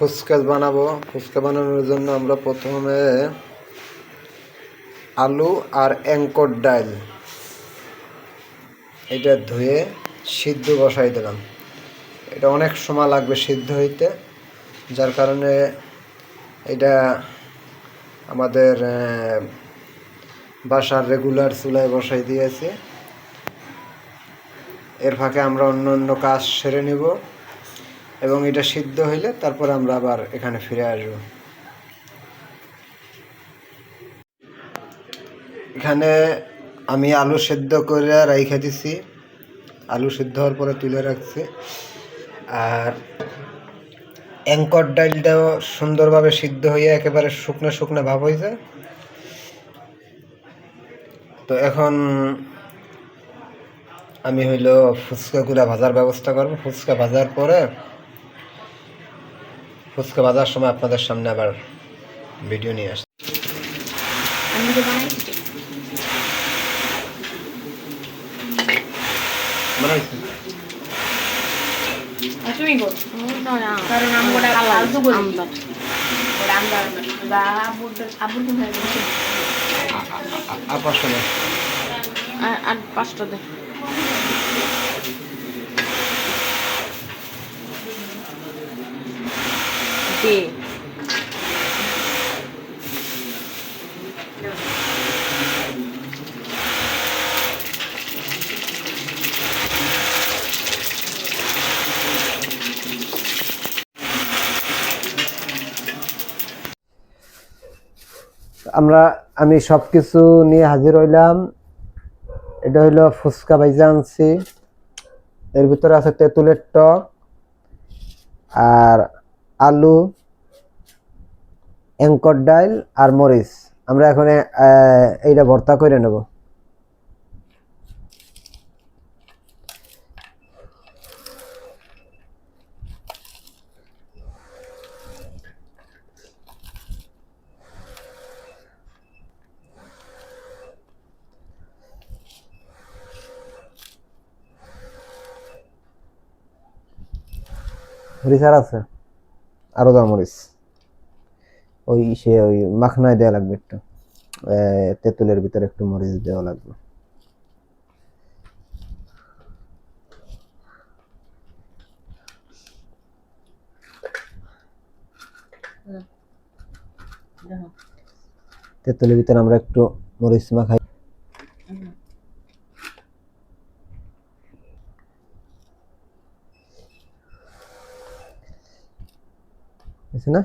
ফুচকা বানাবো। ফুচকা বানানোর জন্য আমরা প্রথমে আলু আর অ্যাঙ্কর ডাল এটা ধুয়ে সিদ্ধ বসাই দিলাম। এটা অনেক সময় লাগবে সিদ্ধ হইতে, যার কারণে এটা আমাদের বাসার রেগুলার চুলায় বসাই দিয়েছি। এর ফাঁকে আমরা অন্য অন্য কাজ সেরে নেব এবং এটা সিদ্ধ হইলে তারপর আমরা আবার এখানে ফিরে আসব। এখানে আমি আলু সেদ্ধ করে রাইখা দিছি, আলু সিদ্ধ হওয়ার পরে তুলে রাখছি। আর অ্যাঙ্কর ডালটাও সুন্দরভাবে সিদ্ধ হয়ে একেবারে শুকনো শুকনো ভাব হয়েছে। তো এখন আমি হইলো ফুচকাগুলা ভাজার ব্যবস্থা করব। ফুচকা ভাজার পরে ফুচকা ভাজার সময় আপনাদের সামনে আবার ভিডিও নিয়ে আসছি। আমি সব কিছু নিয়ে হাজির হইলাম। এটা হইলো ফুচকা ভাইজা আনছি, এর ভিতরে আছে তেঁতুলের টক আর আলু, অ্যাঙ্কর ডাল আর মরিচ। আমরা এখন এইটা ভর্তা করে নেব। মরিচ আর আছে, আরো দাও মরিচ। ওই মাখনায় দেওয়া লাগবে, একটু তেঁতুলের ভিতরে একটু মরিচ দেওয়া লাগবে। তেঁতুলের ভিতরে আমরা একটু মরিচ মাখাই। না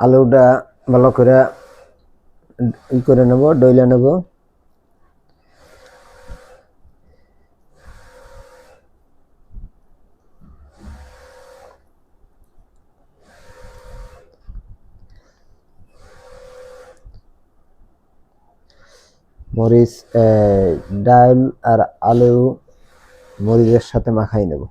আলুটা ভালো করে করে নেব, ডইলে নেব। মরিচ ডাল আর আলু মরিচের সাথে মাখাই নেব।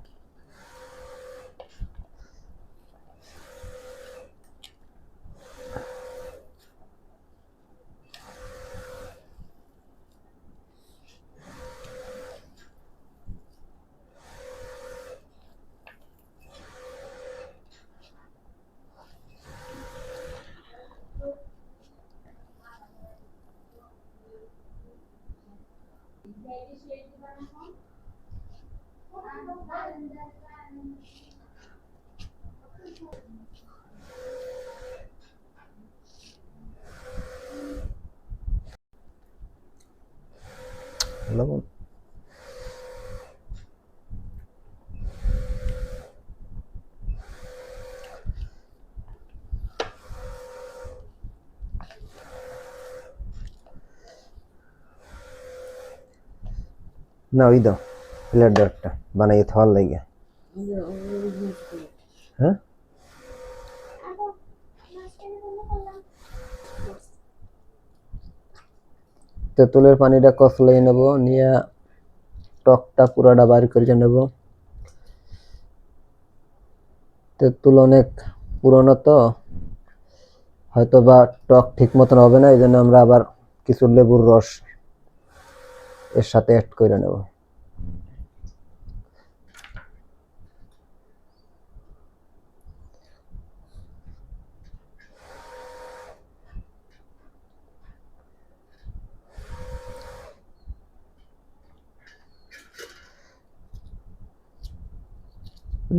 লবণ না, ওই দাও প্লেট দাও একটা বানাই থাওয়ার লাগে। হ্যাঁ তেঁতুলের পানিটা কচলাই নেব, নিয়ে টকটা পুরাটা বাইর করে নেব। তেঁতুল অনেক পুরনো তো, হয়তো বা টক ঠিক মতন হবে না, এই জন্য আমরা আবার কিছু লেবুর রস এর সাথে অ্যাড করে নেব।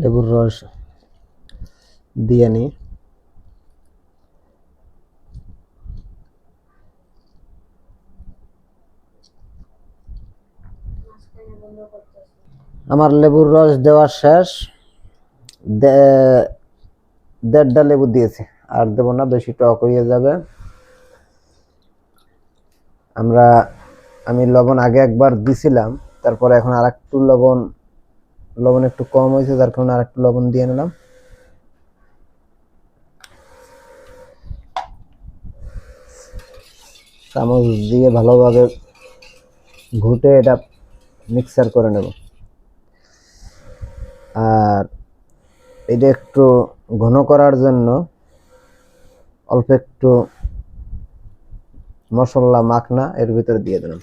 লেবুর রস দিয়ে নিই। আমার লেবুর রস দেওয়া শেষ। 1.5টা লেবু দিয়েছি, আর দেবো না, বেশি টক হয়ে যাবে। আমি লবণ আগে একবার দিছিলাম, তারপরে এখন আর একটু লবণ একটু কম হয়েছে, যার কারণে আর একটু লবণ দিয়ে নিলাম। চামচ দিয়ে ভালোভাবে ঘুটে এটা মিক্সার করে নেব। আর এটা একটু ঘন করার জন্য অল্প একটু মশলা মাখনা এর ভিতরে দিয়ে দিলাম।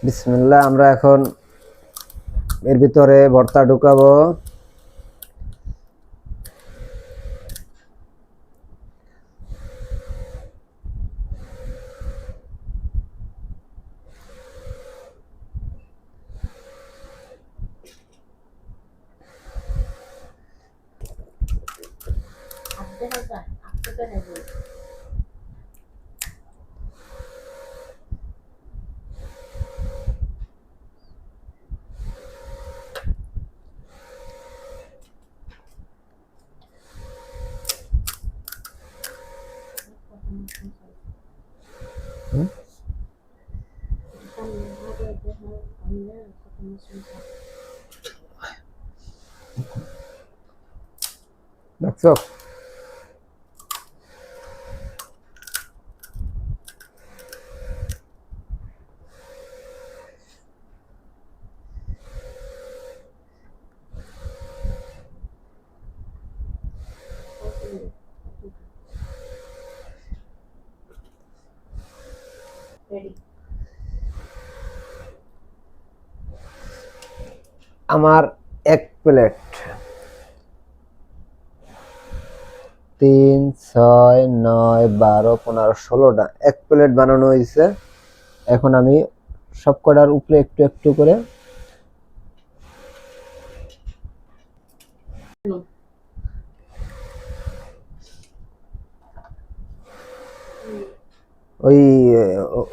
বিসমিল্লাহ। আমরা এখন এর ভিতরে ভর্তা ঢুকাবো। দেখছো? আমার 1 প্লেট 3, 6, 9, 12, 15, 16টা 1 প্লেট বানানো হয়েছে। এখন আমি সব কটার উপরে একটু একটু করে ওই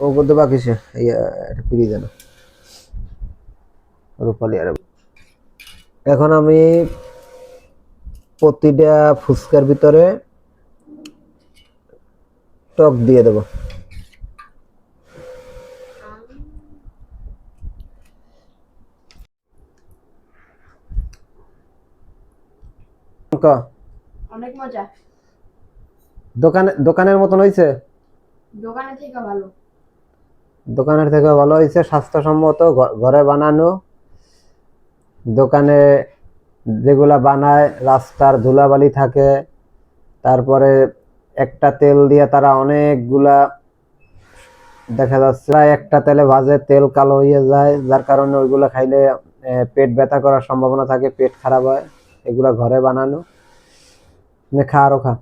ওগুলো বাকি এটা ফিরিয়ে দেন রূপালি। আর এখন আমি প্রতিটা ফুচকার ভিতরে টক দিয়ে দেব। অনেক মজা। দোকানের মতন হয়েছে? দোকানের থেকে ভালো হয়েছে, স্বাস্থ্যসম্মত, ঘরে বানানো। দোকানে যেগুলা বানায় রাস্তার ধুলাবালি থাকে, তারপরে একটা তেল দিয়ে তারা অনেকগুলা, দেখা যাচ্ছে একটা তেলে ভাজে, তেল কালো হয়ে যায়, যার কারণে ওইগুলা খাইলে পেট ব্যথা করার সম্ভাবনা থাকে, পেট খারাপ হয়। এগুলা ঘরে বানানো। খা আরো খা।